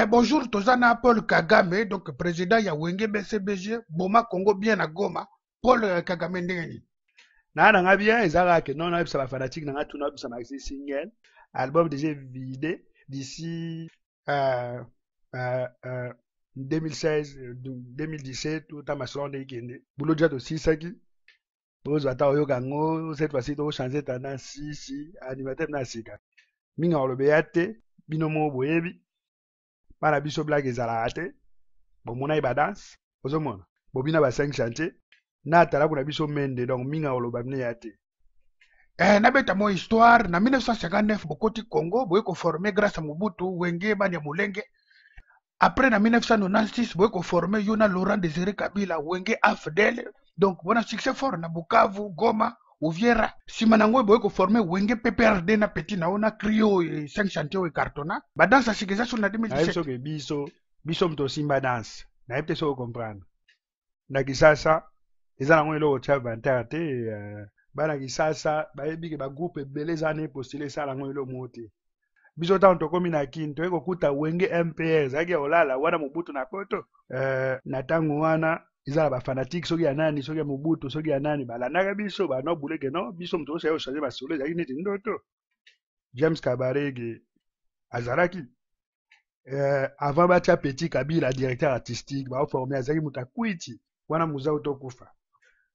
Bonjour, Tozana Paul Kagame, donc président ya Wenge BCBG, Boma Congo bien à Goma. Paul Kagame ndengeni. Na nga bien ezala que non na ça fanatique na tuna bisa maxi single album déjà vidé d'ici euh, euh, euh, 2016 2017 tout à masolon de kende boulot déjà aussi saki bozo ata oyo kango cette fois-ci to changer tendance si animateur na sika minga olobe yate bino mo boyebi para biso blague ezala ate bomona iba dance ozomona bobina ba 5 chantier na tala kuna biso mende donc minga oloba mne yate. Nabeta mo histoire, na 1959, Bokoti Congo, boye ko formé grâce à Mobutu, Wenge, Banya Mulenge. Après, na 1996, boye ko formé Yona Laurent Désiré Kabila, Wenge AFDL. Donc, bon succès fort na Bukavu, Goma, Uviera. Si manango boye ko formé Wenge PPRD na Petit na ona Crio et 5 chantiers et cartona. Ba dans sa sikization na 2017. Na biso mto simba dance. Na yepte so comprendre. Na kisasa, eza nango elo otia bantere te, bana kisasa bayebi ke ba groupe ebele eza na postule esala yango elo mote biso ntango tokomi na kini toyei kokuta Wenge MPR ezalaki ya olala wana Mobutu na poto na ntango wana eza na bafanatike soki ya nani soki ya Mobutu soki ya nani balandaka biso banobuleke no biso moto oso ya ochange basolo ezalaki neti ndoto. James Kabarege azalaki avant batia Petit Kabila directeur artistique baoforme azalaki moto akwiti wana muzau tokufa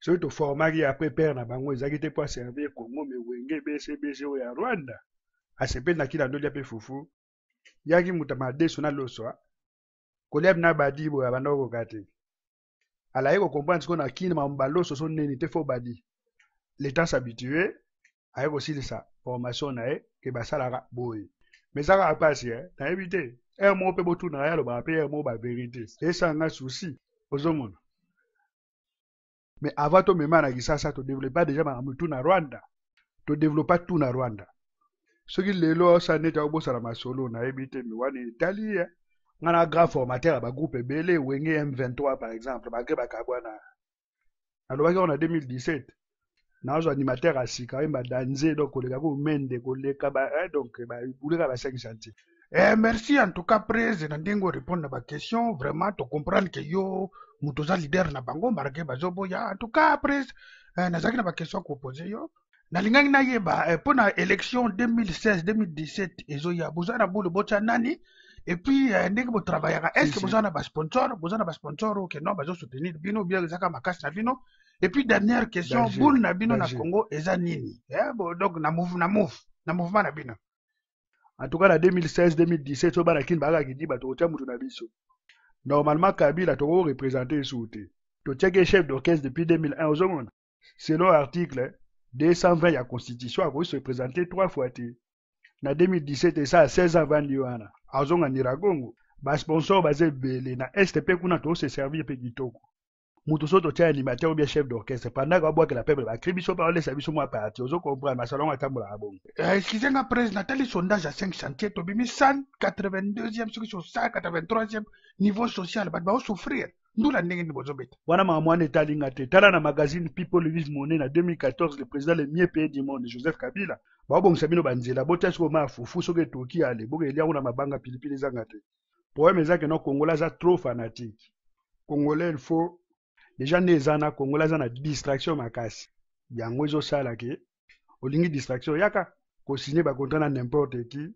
soki toformaki après père na bango ezalaki te po aservir Congo me Wenge BCBG oyo ya Rwanda asepelaki na ndolia mpe fufu yaki moto madeso na loswa kolia na badi boya banda kokoka te alaye kokomprendre sikoyo na kini mambo baloso so neni te fo badi le temps s'habitue aye kosilisa formation na ye ke basalaka boye me ezalaka mpasi nayebi te ere moko mpe botunaka ye alobaka mpe ere moko baverité esanga susi ozomona. Mais avant to mema na kisasa to développer déjà makambo tout na Rwanda to développer tout na Rwanda soki lelo sa neta obosala masolo na ebite mi wana Italie ngana grand formateur ba groupe ebele Wenge M23 par exemple ba bakabwana alobaki on a 2017 nazo animateur asika yemba danze donc koleka ko mende koleka ba donc ba buleka ba 5 chantier. Merci en tout cas président Ndingo répondre à ma question vraiment to comprendre que yo mutoza leader na bango marke bazobo ya en tout cas après nazaki na ba question ko poser yo nalingaki na yeba pona élection 2016 2017 ezo ya bozana bulu botsa nani et puis ndenge bo travaillera est-ce que bozana ba sponsor que non bazo soutenir bino bien zaka makasi na bino et puis dernière question boule na bino na Congo eza nini bon donc na mouvement na bino. En tout cas, en 2016-2017, au Banakin Barak dit Batotia Moutunabiso. Normalement, Kabila a représenté Souté. Tu es chef d'orchestre depuis 2001 aux hommes. Selon l'article 220 de la Constitution, a se présenter 3 fois. En 2017, et ça à 16 ans avant Lyoana. A Ozonga Niragongo. Ba sponsor basé belé na STP kuna to se servir pe kitoko. Mutu soto tia animateur ou bien chef d'orchestre pendant qu'on boit que la peuple va crier biso parole ça biso moi parti ozo comprendre ma salon atambola bon. Excusez-moi président tali sondage à 5 chantiers to bimi 182e sur 183e niveau social ba souffrir ndula ndenge ni bozobeta. Wana mamwane talinga te tala na magazine People Live Money na 2014 le président le mieux payé du monde Joseph Kabila ba bon sabino banzela botia so ma fufu so ke toki ale boke elia una mabanga pilipili zanga te. Problème ezake no Congolais za trop fanatique. Congolais il faut déjà nezana Congolais za na distraction makasi yango ezosala ke olingi distraction yaka kosigner ba contrat na n'importe qui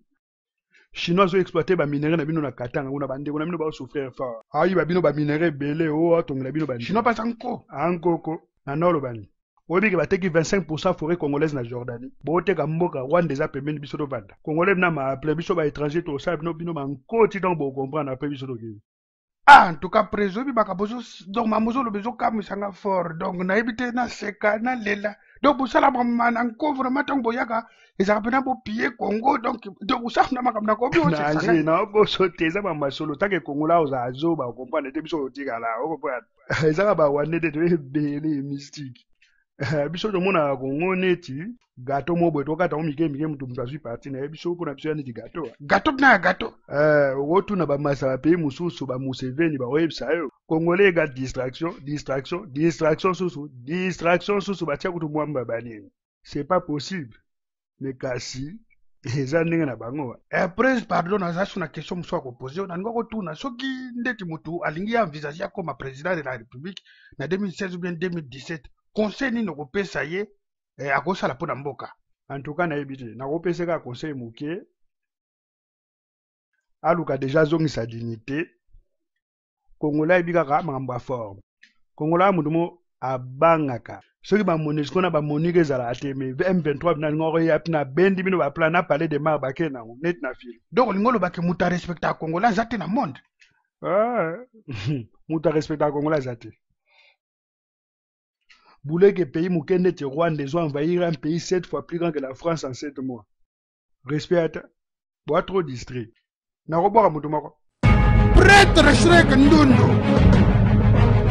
chinois zo exploiter ba minerais na bino na Katanga kuna bande kuna bino ba souffrir fort ayi ba bino ba minerais belé o atongela bino ba chinois pas ankoko na nolo bani obi ke bateki 25% forêt congolaise na Jordanie boteka mboka Rwanda eza pembeni biso to vanda Congolais na ma appelé biso ba étranger to ça bino mankoti donc bo comprendre après biso to ki. En tout cas, président, donc mamozo le besoin comme ça fort, donc na évité na seka na lela, donc pour ça la maman encore vraiment tant boyaka, et ça rappelle un pied Congo, donc ça na makam na Congo. Na bo sauter ça maman solo, tant que Congo là aux azo, ba comprendre des biso tika là, on comprend. Ça ba wane de belé mystique. Biso to mona Congo neti, gâteau mo boy to kata o mike mutu mutazui parti na biso ko na biso ya neti gâteau. Gâteau na gâteau. Wotu na ba masa pe mususu ba Museveni ba website yo. Congolais ga distraction susu ba tia kutu mwamba banini. C'est pas possible. Mais kasi eza ndenge na bango. Prince pardon naza sur na question mosusu akopose na ningo kotuna soki ndeti mutu alingi envisager comme président de la République na 2016 ou bien 2017 conseil nini okopesa ye akosala mpona mboka. En tout cas nayebi te nakopesa kaka conseil moke aluka deja azongisa dignité. Kongola yebi kaka makambo ya forme. Kongola mutu mo abangaka soki bamonisco na bamonique ezalaka te mais M23 bina lingo okoya mpena bendi bino baplan na palais de mar bake nango neti na fili. Donc olingi olobaki mutu arespecta Kongola aza te na monde. Mutu arespecta Kongola aza te. Boulez que pays moke neti Rwanda ezo envahir un pays 7 fois plus grand que la France en 7 mois. Respect boa trop distrait. Nakoboka mutu moko. Prêtre Shrek Ndundu,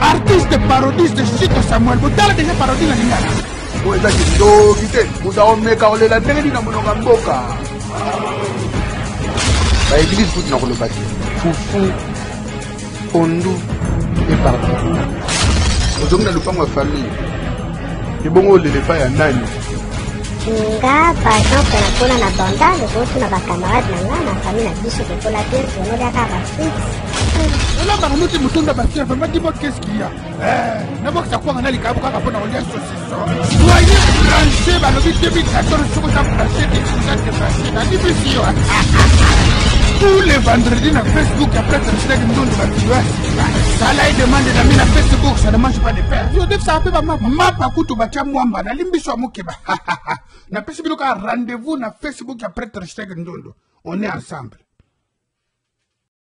artiste parodiste Chito Samuel, botala déjà parodie na lingala. Oza kidogo te, uzaomeka olela ndenge na mononga mboka. Ba église kuti na koloba te. Fufu, pondu, et pardon. Ozongi na lupango ya famille. Ebongo olelepa ya nani? Nga par exemple na pona na banda lekoto na bacamarade na nga na famille na biso kokola te tonolia kaka fixe. Ola bakamuti mutunda bakia vraiment dis-moi qu'est-ce qu'il y a. Nabokisa kwanga na likabu kaka mpona kolia saucisson. Soyez branchés balobi 2014 soko za branché de branché na dibisi yo. Tous les vendredis na Facebook après Shrek Ndundu bakiwa. Sala il demande na mina Facebook ça ne mange pas de pain. Yo def ça pe ba mapa kutu bacha mwamba na limbiso mukeba. Na pesi bino ka rendez-vous na Facebook après Shrek Ndundu. On est ensemble.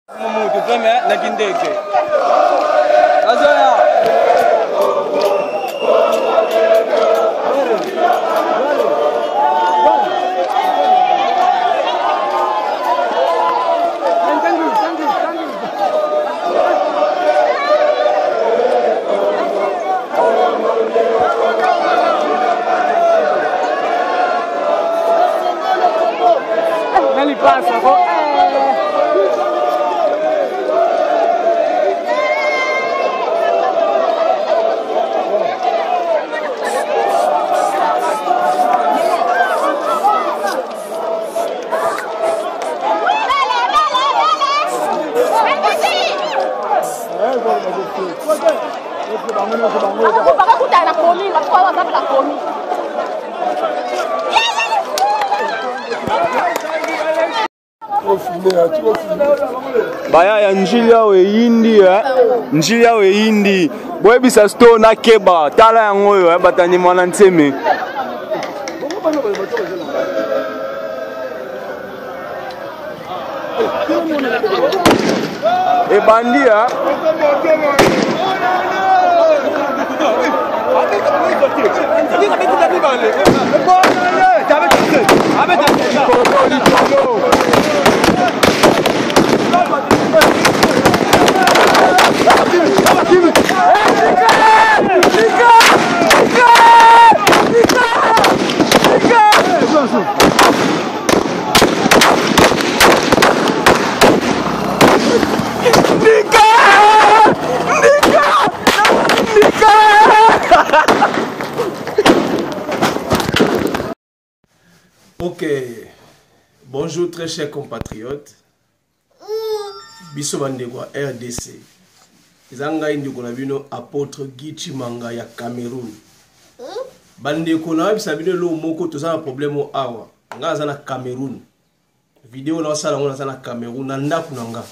Mutu tweme na kindeke. Azoya. Nani passa, go. Baya ya njili yao eyindi njili yao eyindi boyebisa sto na keba tala yango oyo batani mwana nseme ebandia Ok, bonjour très chers compatriotes. Biso bandeko RDC. Ezanga indiko na bino apôtre Guy Chimanga ya Cameroun. Bandeko na bisa bino lo moko tozana problème awa. Nga za na Cameroun. Vidéo na sala ngona za na Cameroun na ndaku nanga.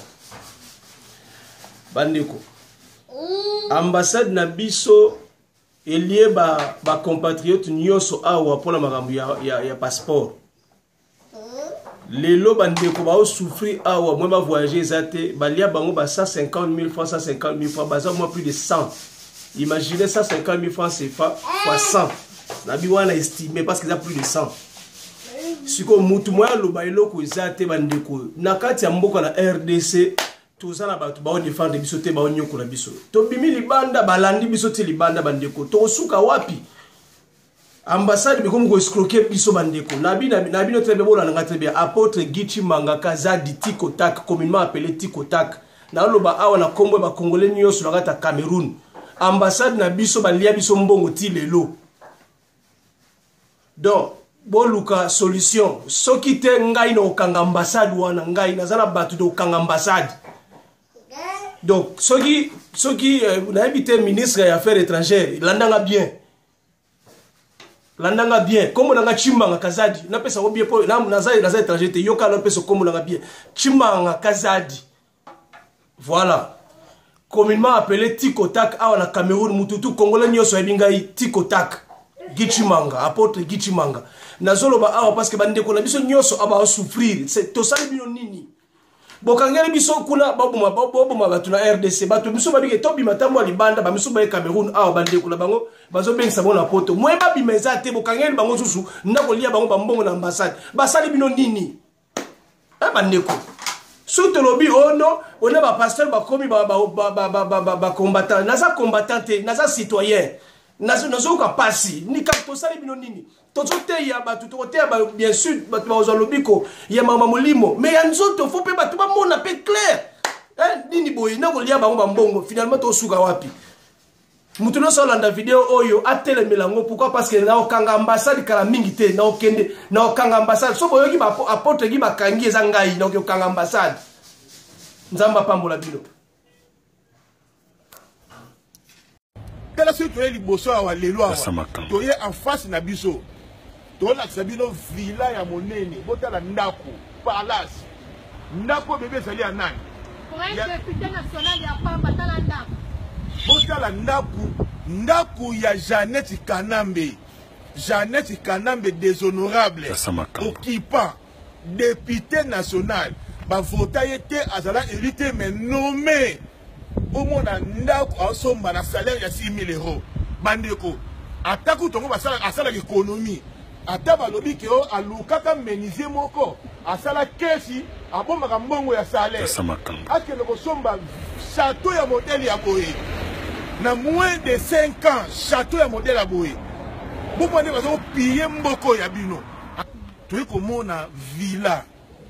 Bandeko. Ambassade na biso elie ba compatriotes nyonso awa pona makambo ya passeport. Lelo bandeko ba souffrir awa moi ba voyager zate balia bango ba 150 000 francs 150 000 francs baza moins plus de 100. Imaginez 150 000 francs CFA fois 100. Na bi wana estimé parce qu'il y a plus de 100. Siko mutu moya lo ba eloko zate bandeko nakati ya mboka na RDC tozana batu ba défendre biso te ba nyoko na biso. To bimi libanda balandi biso te libanda bandeko. To suka wapi? Ambassade bikomo ko escroquer biso bandeko. Nabi notre bebo na ngate bien apôtre Guy Chimanga Kazadi Tikotak communément appelé Tikotak. Na loba awa na kombo ba congolais nyonso na ngata Cameroun. Ambassade na biso balia biso mbongo ti lelo. Donc boluka solution soki te ngai na okanga ambassade wana ngai nazala batu de okanga ambassade donc soki nayebi te ministre ya affaires étrangères landanga bien kombo nanga Chimanga Kazadi napesa ngo bien po naza étranger te yoka na pesa kombo nanga bien Chimanga Kazadi voilà communément appelé Tikotak awa na Cameroun mututu congolais nyoso ebingai Tikotak Gichimanga apôtre Gichimanga nazoloba awa parce que bandeko na biso nyoso aba souffrir c'est to sali bino nini bokangeli biso kuna babuma batu na RDC batu biso babike tobi matambo libanda ba biso ba Cameroun awa bandeko na bango bazobengisa bona poto mweba bimeza te bokangeli bango susu ndako lia bango bambongo na ambassade basali bino nini bandeko surtout lobi ono on a ba pasteur ba komi ba combattant naza combattant naza citoyen nazo ka pasi ni ka to sali bino nini tozote ya batu tote ya bien sûr batu ba ozalobiko ya mama molimo mais ya nzoto faut pe batu ba mona pe clair nini boy na ko lia bango bambongo finalement to suka wapi mutu no sala nda video oyo atele melango pourquoi parce que na okanga ambassade kala mingi te na okende na okanga ambassade so boyoki ba apôtre gi bakangi eza ngai na okanga ambassade nzamba pambola bino tela so to eli boso awa lelo awa to ye en face na biso to la sabino villa ya monene botala ndako palace ndako bebe zali ya nani pour un député national ya pamba tala ndako botala ndako ya Jeannette Kanambe déshonorable occupant député national ba vota yete azala hérité mais nommé au monde ndako asomba na salaire ya 6 000 €. Bandeko ataku tongo asala économie ata balobi ke o alukaka menuisier moko asala kesi abomaka mbongo ya salaire akele kosomba château ya modèle ya boye na moins de 5 ans château ya modèle ya boye beaucoup de bazo piller mboko ya bino toyi komona villa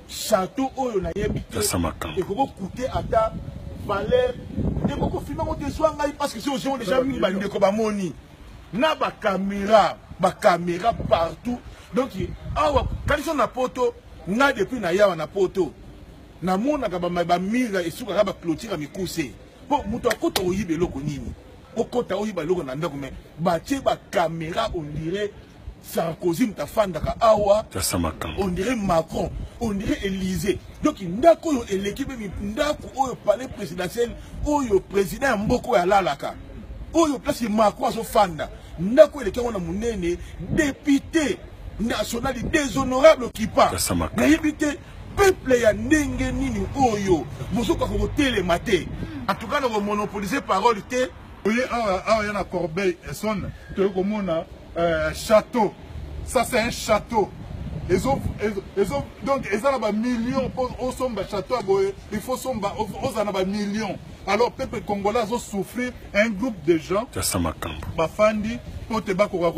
château oyo na yebite et ko coûter ata valeur et beaucoup finalement te soin parce que c'est aussi déjà mis bandeko ba moni na ba caméra partout donc awa quand on a poto na depuis na yawa na poto na mona ka ba mira esuka ka ba clôture mikuse po muto akota oyibe loko nini okota oyiba loko na ndako mais ba tie ba caméra on dirait Sarkozy mtafandaka awa on dirait Macron on dirait Élysée donc ndako yo l'équipe ndako oyo palais présidentiel oyo président mboko ya lalaka oyo place Macron so fanda ndako eleki on a munene député national déshonorable qui part na yebite peuple ya ndenge nini oyo mosoka ko telema te en tout cas no monopoliser parole te oye awa yana Corbeil et son to ko mona château. Ça c'est un château. Ils ont donc ils ont millions au somba château il faut somba aux millions. Alors peuple congolais ont souffert un groupe de gens. Bafandi pour te bako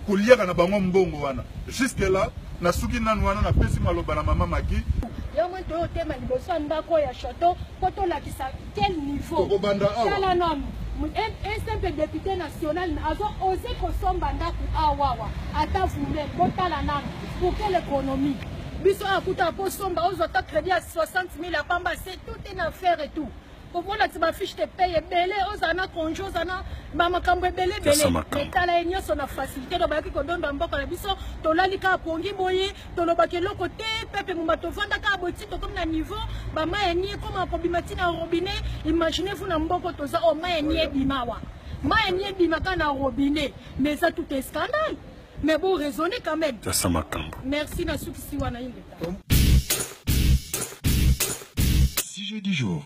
kulia na bango mbongo wana. Jusque là na suki nanu wana na pesi maloba na mama Magi. Yo mo to tema liboso ndako ya château poto la kisa quel niveau. Kala nom. Un simple député national a osé kosomba ndako awawa ata vumbe botala nana pour quelle économie biso akuta po somba ozota crédit à 60 000 à pamba c'est toute une affaire et tout pour voir la fiche te paye belé ozana congé ozana ba makambo belé mais tala enyo so na facilité do baki ko donda mboko na biso to lalika pongi boye to lobaki loko te pepe mumbato vanda ka boti to comme na niveau ba maeni comme un problématique na robinet imaginez-vous na mboko toza o maeni ebimawa maeni ebimaka na robinet mais ça tout est scandale mais bon raisonner quand même merci na sukisi wana ingeta sujet du jour.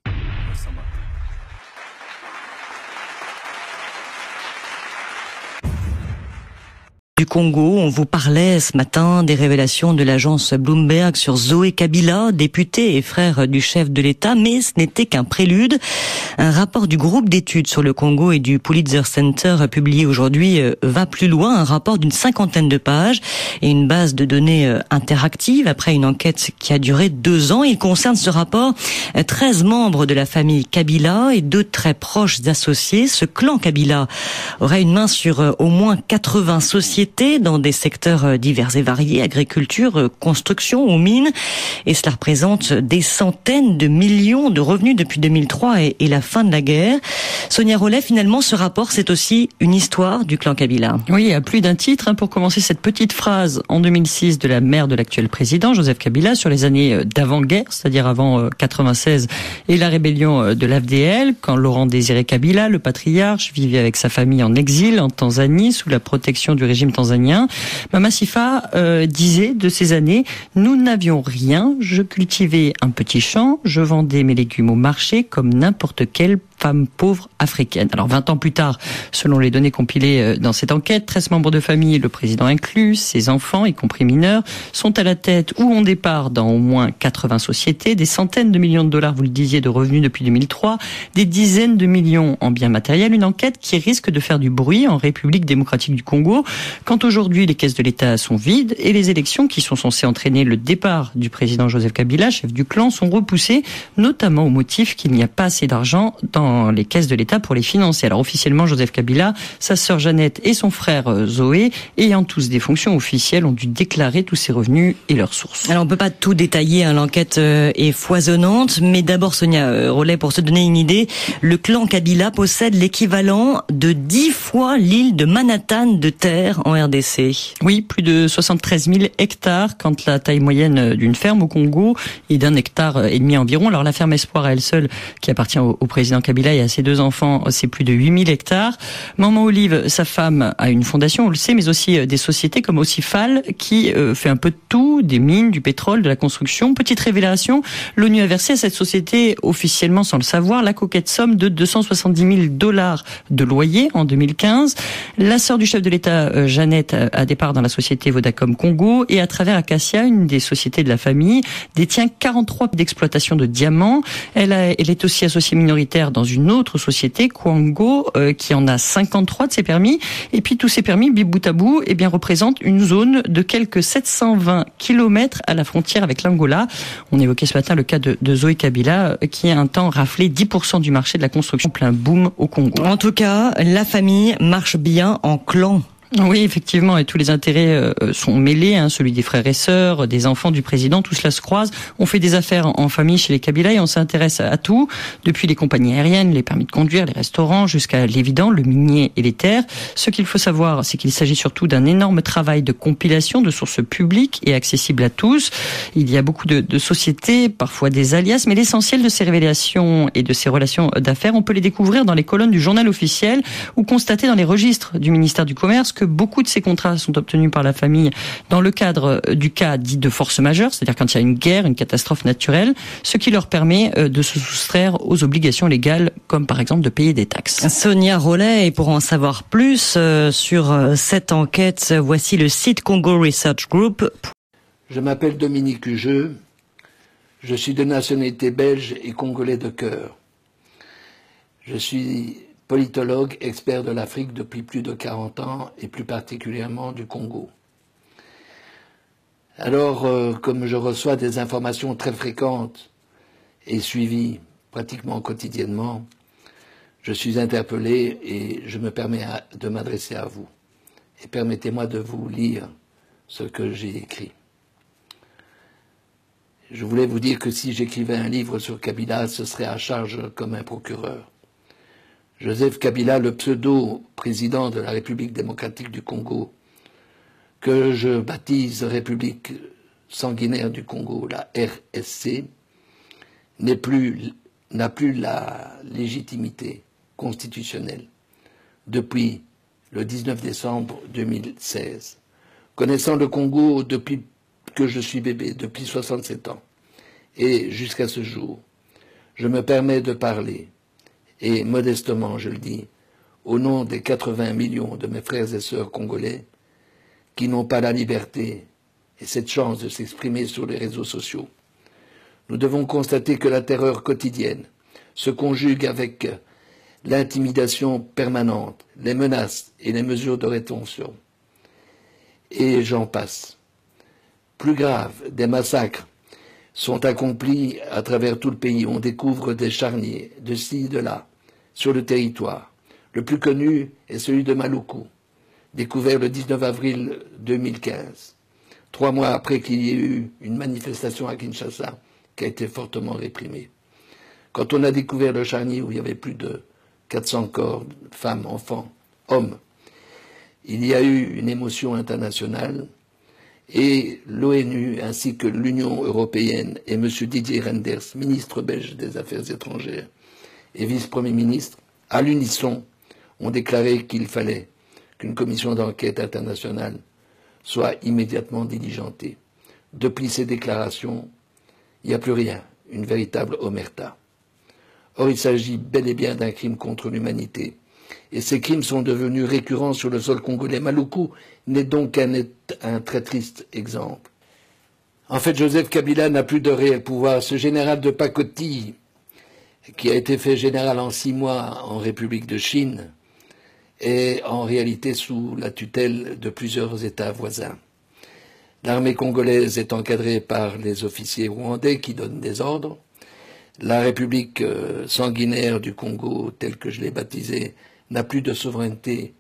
Du Congo, on vous parlait ce matin des révélations de l'agence Bloomberg sur Zoé Kabila, député et frère du chef de l'État, mais ce n'était qu'un prélude. Un rapport du groupe d'études sur le Congo et du Pulitzer Center publié aujourd'hui va plus loin, un rapport d'une 50aine de pages et une base de données interactive après une enquête qui a duré 2 ans. Il concerne ce rapport 13 membres de la famille Kabila et 2 très proches associés. Ce clan Kabila aurait une main sur au moins 80 sociétés endettés dans des secteurs divers et variés, agriculture, construction ou mines. Et cela représente des centaines de millions de revenus depuis 2003 et la fin de la guerre. Sonia Rollet, finalement, ce rapport, c'est aussi une histoire du clan Kabila. Oui, à plus d'un titre, pour commencer cette petite phrase en 2006 de la mère de l'actuel président, Joseph Kabila, sur les années d'avant-guerre, c'est-à-dire avant 96 et la rébellion de l'AFDL, quand Laurent Désiré Kabila, le patriarche, vivait avec sa famille en exil en Tanzanie, sous la protection du régime tanzanien. Mama Sifa disait de ces années, nous n'avions rien, je cultivais un petit champ, je vendais mes légumes au marché comme n'importe quelle femme pauvre africaine. Alors 20 ans plus tard, selon les données compilées dans cette enquête, 13 membres de famille, le président inclus, ses enfants, y compris mineurs, sont à la tête ou ont des parts dans au moins 80 sociétés, des centaines de millions de dollars, vous le disiez, de revenus depuis 2003, des dizaines de millions en biens matériels, une enquête qui risque de faire du bruit en République démocratique du Congo, quand aujourd'hui les caisses de l'État sont vides et les élections qui sont censées entraîner le départ du président Joseph Kabila, chef du clan, sont repoussées, notamment au motif qu'il n'y a pas assez d'argent dans les caisses de l'État pour les financer. Alors officiellement, Joseph Kabila, sa sœur Jeannette et son frère Zoé, ayant tous des fonctions officielles, ont dû déclarer tous ces revenus et leurs sources. Alors on peut pas tout détailler, l'enquête est foisonnante, mais d'abord Sonia Rollet, pour se donner une idée, le clan Kabila possède l'équivalent de 10 fois l'île de Manhattan de terre en RDC. Oui, plus de 73 000 hectares, quand la taille moyenne d'une ferme au Congo est d'1,5 hectare environ. Alors la ferme Espoir à elle seule, qui appartient au président Kabila et à ses 2 enfants, c'est plus de 8 000 hectares. Maman Olive, sa femme, a une fondation, on le sait, mais aussi des sociétés comme Ocifal, qui fait un peu de tout, des mines, du pétrole, de la construction. Petite révélation, l'ONU a versé à cette société, officiellement sans le savoir, la coquette somme de 270 000 $ de loyer en 2015. La sœur du chef de l'État, Jeannette, a des parts dans la société Vodacom Congo et à travers Acacia, une des sociétés de la famille, détient 43 d'exploitation de diamants. Elle est aussi associée minoritaire dans une autre société, Kwango, qui en a 53 de ses permis. Et puis tous ces permis, bout à bout, représentent une zone de quelques 720 km à la frontière avec l'Angola. On évoquait ce matin le cas de Zoé Kabila, qui a un temps raflé 10% du marché de la construction, plein boom au Congo. En tout cas, la famille marche bien en clan. Oui, effectivement, et tous les intérêts sont mêlés, celui des frères et sœurs, des enfants du président, tout cela se croise. On fait des affaires en famille chez les Kabila et on s'intéresse à tout, depuis les compagnies aériennes, les permis de conduire, les restaurants, jusqu'à l'évident, le minier et les terres. Ce qu'il faut savoir, c'est qu'il s'agit surtout d'un énorme travail de compilation de sources publiques et accessibles à tous. Il y a beaucoup de sociétés, parfois des alias, mais l'essentiel de ces révélations et de ces relations d'affaires, on peut les découvrir dans les colonnes du journal officiel ou constater dans les registres du ministère du Commerce que beaucoup de ces contrats sont obtenus par la famille dans le cadre du cas dit de force majeure, c'est-à-dire quand il y a une guerre, une catastrophe naturelle, ce qui leur permet de se soustraire aux obligations légales, comme par exemple de payer des taxes. Sonia Rollet, et pour en savoir plus sur cette enquête, voici le site Congo Research Group. Je m'appelle Dominique Hugeux, je suis de nationalité belge et congolais de cœur. Je suis politologue, expert de l'Afrique depuis plus de 40 ans et plus particulièrement du Congo. Alors, comme je reçois des informations très fréquentes et suivies pratiquement quotidiennement, je suis interpellé et je me permets de m'adresser à vous. Et permettez-moi de vous lire ce que j'ai écrit. Je voulais vous dire que si j'écrivais un livre sur Kabila, ce serait à charge comme un procureur. Joseph Kabila, le pseudo-président de la République démocratique du Congo, que je baptise République sanguinaire du Congo, la RSC, n'a plus la légitimité constitutionnelle depuis le 19 décembre 2016. Connaissant le Congo depuis que je suis bébé, depuis 67 ans, et jusqu'à ce jour, je me permets de parler, et modestement je le dis, au nom des 80 millions de mes frères et sœurs congolais qui n'ont pas la liberté et cette chance de s'exprimer sur les réseaux sociaux. Nous devons constater que la terreur quotidienne se conjugue avec l'intimidation permanente, les menaces et les mesures de rétention. Et j'en passe. Plus grave, des massacres sont accomplis à travers tout le pays. On découvre des charniers, de ci, de là, sur le territoire. Le plus connu est celui de Maluku. découvert le 19 avril 2015, 3 mois après qu'il y ait eu une manifestation à Kinshasa qui a été fortement réprimée. Quand on a découvert le charnier où il y avait plus de 400 corps, femmes, enfants, hommes, il y a eu une émotion internationale et l'ONU ainsi que l'Union européenne et M. Didier Reynders, ministre belge des Affaires étrangères et vice-premier ministre, à l'unisson, ont déclaré qu'il fallait qu'une commission d'enquête internationale soit immédiatement diligentée. Depuis ces déclarations, il n'y a plus rien, une véritable omerta. Or, il s'agit bel et bien d'un crime contre l'humanité. Et ces crimes sont devenus récurrents sur le sol congolais. Maluku n'est donc un très triste exemple. En fait, Joseph Kabila n'a plus de réel pouvoir. Ce général de pacotille, qui a été fait général en 6 mois en République de Chine, est en réalité sous la tutelle de plusieurs États voisins. L'armée congolaise est encadrée par les officiers rwandais qui donnent des ordres. La République sanguinaire du Congo, telle que je l'ai baptisée, n'a plus de souveraineté.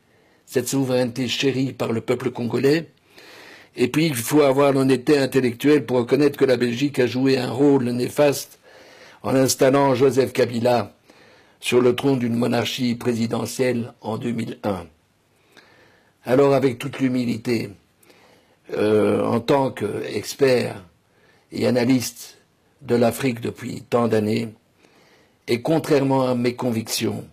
Cette souveraineté chérie par le peuple congolais. Et puis, il faut avoir l'honnêteté intellectuelle pour reconnaître que la Belgique a joué un rôle néfaste en installant Joseph Kabila sur le trône d'une monarchie présidentielle en 2001. Alors, avec toute l'humilité, en tant qu'expert et analyste de l'Afrique depuis tant d'années, et contrairement à mes convictions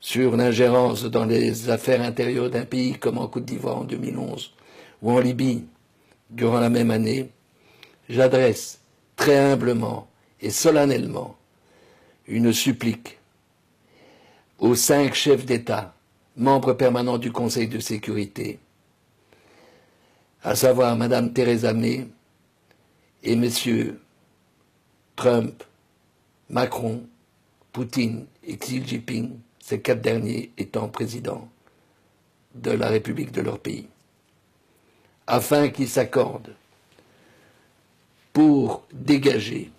sur l'ingérence dans les affaires intérieures d'un pays comme en Côte d'Ivoire en 2011 ou en Libye durant la même année, j'adresse très humblement et solennellement une supplique aux 5 chefs d'État, membres permanents du Conseil de sécurité, à savoir Mme Theresa May et Messieurs Trump, Macron, Poutine et Xi Jinping, ces 4 derniers étant présidents de la République de leur pays, afin qu'ils s'accordent pour dégager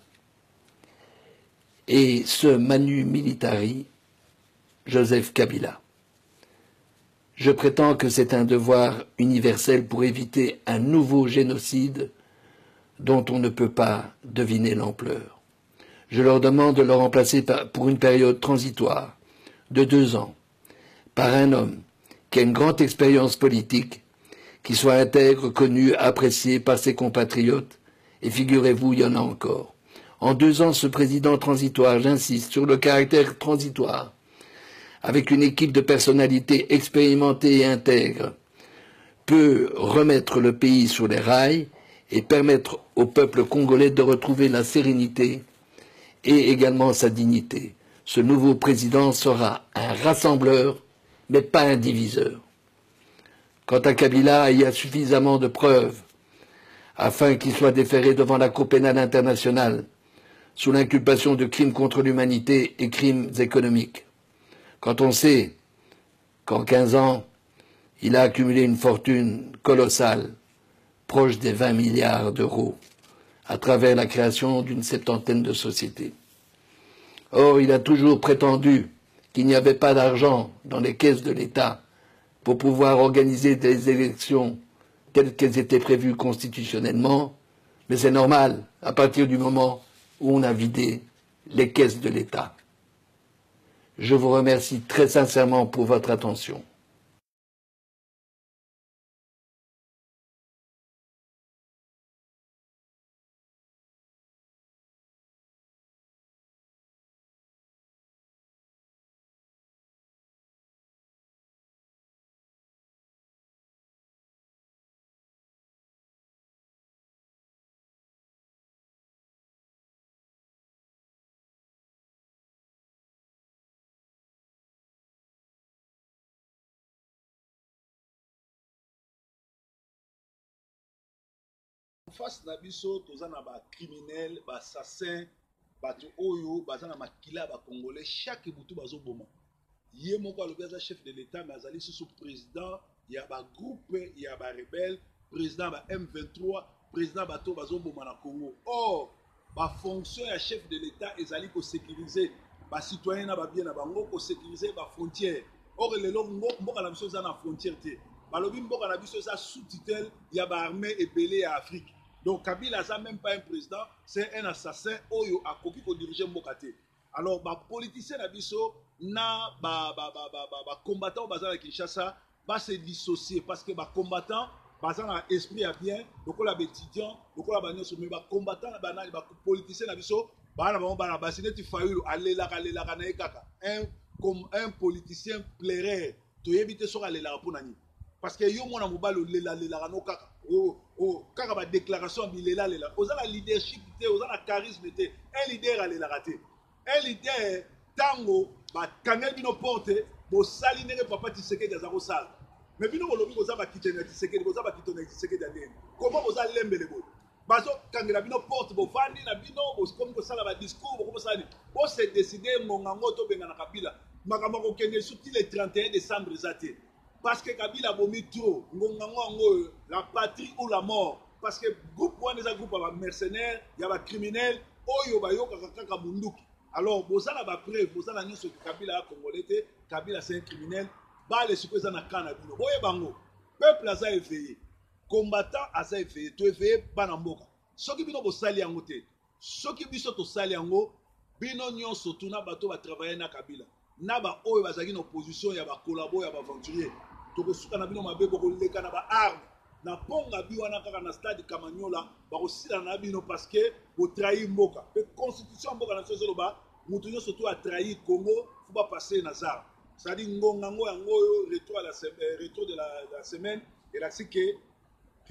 et ce manu militari Joseph Kabila. Je prétends que c'est un devoir universel pour éviter un nouveau génocide dont on ne peut pas deviner l'ampleur. Je leur demande de le remplacer pour une période transitoire de 2 ans par un homme qui a une grande expérience politique, qui soit intègre, connu, apprécié par ses compatriotes, et figurez-vous, il y en a encore. En 2 ans, ce président transitoire, j'insiste sur le caractère transitoire, avec une équipe de personnalités expérimentées et intègres, peut remettre le pays sur les rails et permettre au peuple congolais de retrouver la sérénité et également sa dignité. Ce nouveau président sera un rassembleur, mais pas un diviseur. Quant à Kabila, il y a suffisamment de preuves afin qu'il soit déféré devant la Cour pénale internationale sous l'inculpation de crimes contre l'humanité et crimes économiques. Quand on sait qu'en 15 ans, il a accumulé une fortune colossale, proche des 20 milliards d'euros, à travers la création d'une 70aine de sociétés. Or, il a toujours prétendu qu'il n'y avait pas d'argent dans les caisses de l'État pour pouvoir organiser des élections telles qu'elles étaient prévues constitutionnellement, mais c'est normal à partir du moment où on a vidé les caisses de l'État. Je vous remercie très sincèrement pour votre attention. face na biso toza na ba criminel ba assassin bato oyo baza na makila ba congolais chaque butu bazo boma ye moko alobi aza chef de l'état mais azali sous président ya ba groupe ya ba rebelle président ba M23 président bato bazo boma na Congo. Or ba fonction ya chef de l'état ezali ko sécuriser ba citoyen na ba bien na bango ko sécuriser ba frontière. Or lelo mboka na biso za na frontière te balobi mboka na biso eza sous-tutelle ya baarmée ebele ya Afrique. Donc Kabila aza même pas un président, c'est un assassin oyo akoki ko diriger mboka te. Alors ba politicien na biso na ba combattant baza na Kinshasa ba se dissocier parce que ba combattant baza na esprit à bien, lokola ba étudiant, lokola ba nyonso mais ba combattant na banani ba politicien na biso bana bango bana basineti fayulu alela na ekaka. Un politicien plairait to éviter sur alela pour nani. Parce que yo mona mobalo lela no kaka. Kaka ba déclaration bilela lela. Oza la leadership te, oza la charisme te. Un leader alela raté. Un leader tango ba kangel bino porte bo salinere papa Tshisekedi azako sala. Mais bino bolobi oza ba kitena Tshisekedi, oza ba kitona Tshisekedi andene. Comment oza lembele bo? Bazo kangela bino porte bo fandi na bino bo comme ko sala ba discours bo sala ni. Bo se décider mongango to benga na Kabila. Makamba ko kende suti le 31 décembre zate. Parce que Kabila bomi trop, la patrie ou la mort. Parce que groupe one est un groupe de mercenaires, il y a des criminels, oyo bayo kaka munduki. Alors bozala ba preuve, bozala nyoso que Kabila a congolais, Kabila c'est un criminel, ba les supposés na kana bino. Boye bango. Peuple a éveillé. Combattant a éveillé, to éveillé bana mboka. Soki bino bo sali yango te. Soki biso to sali yango, bino nyoso tuna bato ba travailler na Kabila. Na ba oyo bazaki na opposition ya ba collabo ya ba aventurier. Tokosuka na bino mabe boko leka na ba arme na ponga biwana kaka na stade Kamanyola bako sila na bino parce que bo trahir mboka. Pe constitution mboka na sozo ba mutu nyo surtout a trahir Congo, faut pas passer na zar. Ça dit ngonga yango retour de la semaine et là c'est que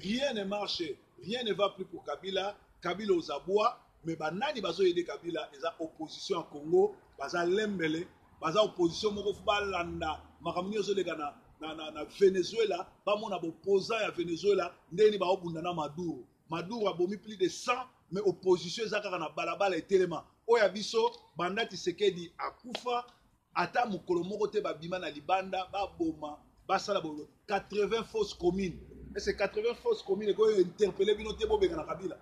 rien ne marche, rien ne va plus pour Kabila, Kabila aux abois, mais ba nani bazo aider Kabila eza opposition à Congo, baza lembele, baza opposition moko fubalanda makamnyo zo legana na Venezuela, ba mona opposant à Venezuela, ndeni ba obunda na Maduro. Maduro a bomi plus de 100, mais opposition ezaka na balabala etelema. Oya biso banda Tshisekedi akufa ata mukolo moko te ba bima na libanda ba boma ba sala bolo 80 fausses communes. Et ces 80 fausses communes ko interpeller bino te bo benga na Kabila.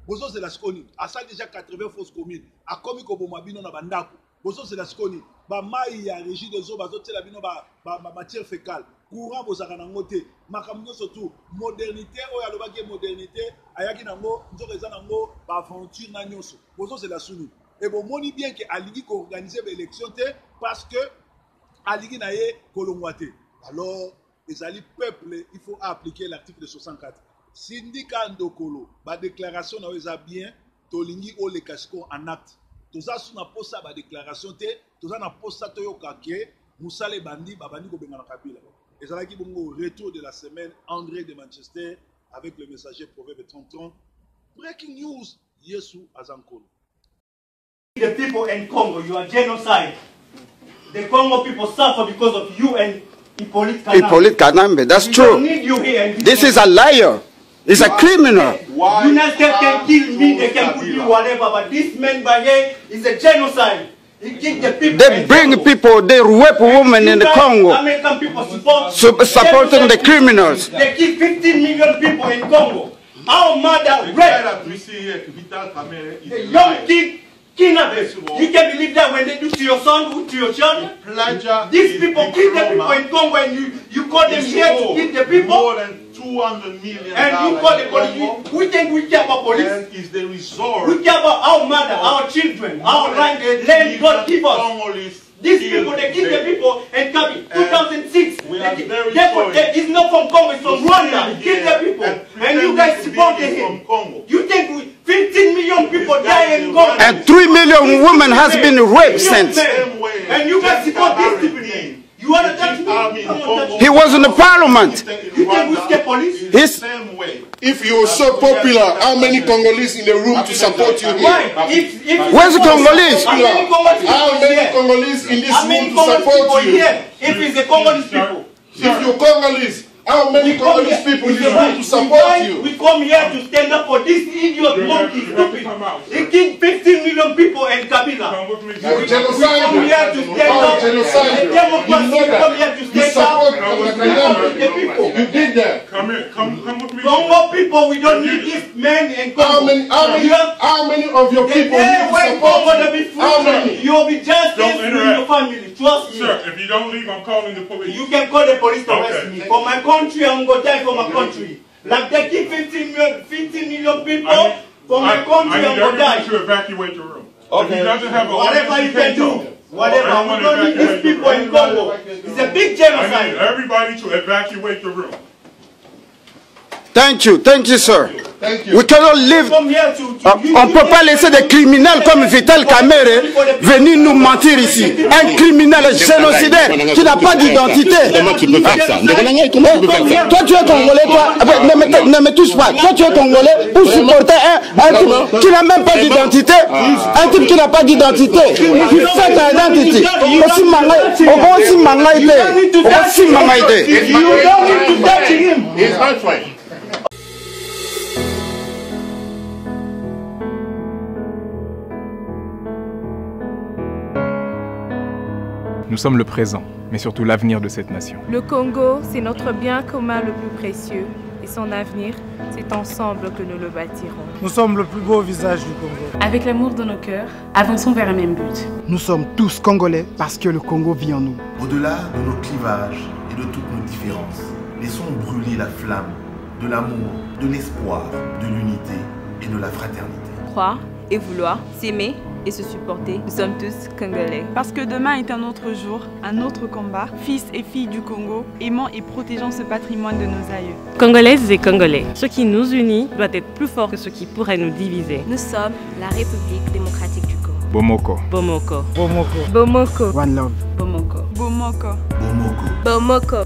Bozo c'est la skoni. A ça déjà 80 fausses communes. A komi ko boma bino na bandako. Bozo c'est la skoni. Ba mai ya régie des eaux bazo tela bino ba matière fécale. Courant bozaka na ngote. Makamyo surtout modernité oya lobaki modernité ayaki nango nzoko eza nango ba aventure na nyonso. Bozo c'est la suni. Et bon moni bien que aligi ko organiser l'élection te parce que aligi na ye kolongwate. Alors les alliés peuple il faut appliquer l'article 64. Syndicat ndokolo ba déclaration na eza bien tolingi o le casco en acte. Toza suna posa ba déclaration te toza na posa to yokake musale bandi babandi ko benga na Kabila. Et ça qui bongo retour de la semaine André de Manchester avec le messager Proverbe 30. Breaking news Yesu Azankolo. The people in Congo, you are genocide. The Congo people suffer because of you and Hippolyte Kanambe. Hippolyte Kanambe, that's true. Need you here this is a liar. He's a criminal. United States can kill me, they can put me whatever, but this man by here is a genocide. He kill the people. They bring people, they rape women in the Congo. American people supporting the criminals. They kill 15 million people in Congo. Our mother rape. The young kid. You can believe that when they do to your son, to your child? These people kill the people in Congo and you call them here to kill the people? More than 200 million. And you call the police. We think we care about police. Is the resort. We care about our mother, our children, our land God give us. These people, they kill the people and come in 2006. It's not from Congo, it's from Rwanda. They kill the people. And you guys supported him. You think 15 million people die in Congo. And 3 million women has been raped since. And you guys support these people. You want to touch me? He was in the parliament. You think we scare police? He's if you're so popular, how many Congolese in the room to support you here? Where's the Congolese? How many Congolese in this room to support you? If it's the Congolese people. If you're Congolese, how many Congolese people in this room to support you? We come here to stand up for this idiot monkey, stupid. He killed 15 million people in Kabila. We come here to stand up. The democracy come here to stand up. the people. You did that. Come with me. Congo people, we don't need these men in Congo. How many of your people need support? How many? You'll be just with your family. Trust me. Sir, if you don't leave, I'm calling the police. You can call the police to arrest me. For my country, I'm going to die for my country. Like they keep 15 million people. For my country, I'm going to die. To evacuate the room. Okay. If he doesn't have a whatever you can do. Whatever. We don't need these people in Congo. It's a big genocide. I need everybody to evacuate the room. Thank you, sir. Thank you. We cannot live. On ne peut pas laisser des criminels comme Vital Kamerhe venir nous mentir ici. Un criminel génocidaire qui n'a pas d'identité. Comment tu peux faire ça? Toi, tu es congolais, toi. Ne me touche pas. Toi, tu es congolais pour supporter un type qui n'a même pas d'identité. Un type qui n'a pas d'identité. Qui fait ta identité. Aussi mangaïté. Aussi mangaïté. You don't need to touch him. He's my friend. Nous sommes le présent, mais surtout l'avenir de cette nation. Le Congo, c'est notre bien commun le plus précieux. Et son avenir, c'est ensemble que nous le bâtirons. Nous sommes le plus beau visage du Congo. Avec l'amour dans nos cœurs, avançons vers un même but. Nous sommes tous Congolais parce que le Congo vit en nous. Au-delà de nos clivages et de toutes nos différences, laissons brûler la flamme de l'amour, de l'espoir, de l'unité et de la fraternité. Croire et vouloir, s'aimer et se supporter, nous sommes tous Congolais. Parce que demain est un autre jour, un autre combat. Fils et filles du Congo, aimant et protégeant ce patrimoine de nos aïeux. Congolaises et Congolais, ce qui nous unit doit être plus fort que ce qui pourrait nous diviser. Nous sommes la République démocratique du Congo. Bomoko. Bomoko. Bomoko. Bomoko. One love. Bomoko. Bomoko. Bomoko. Bomoko.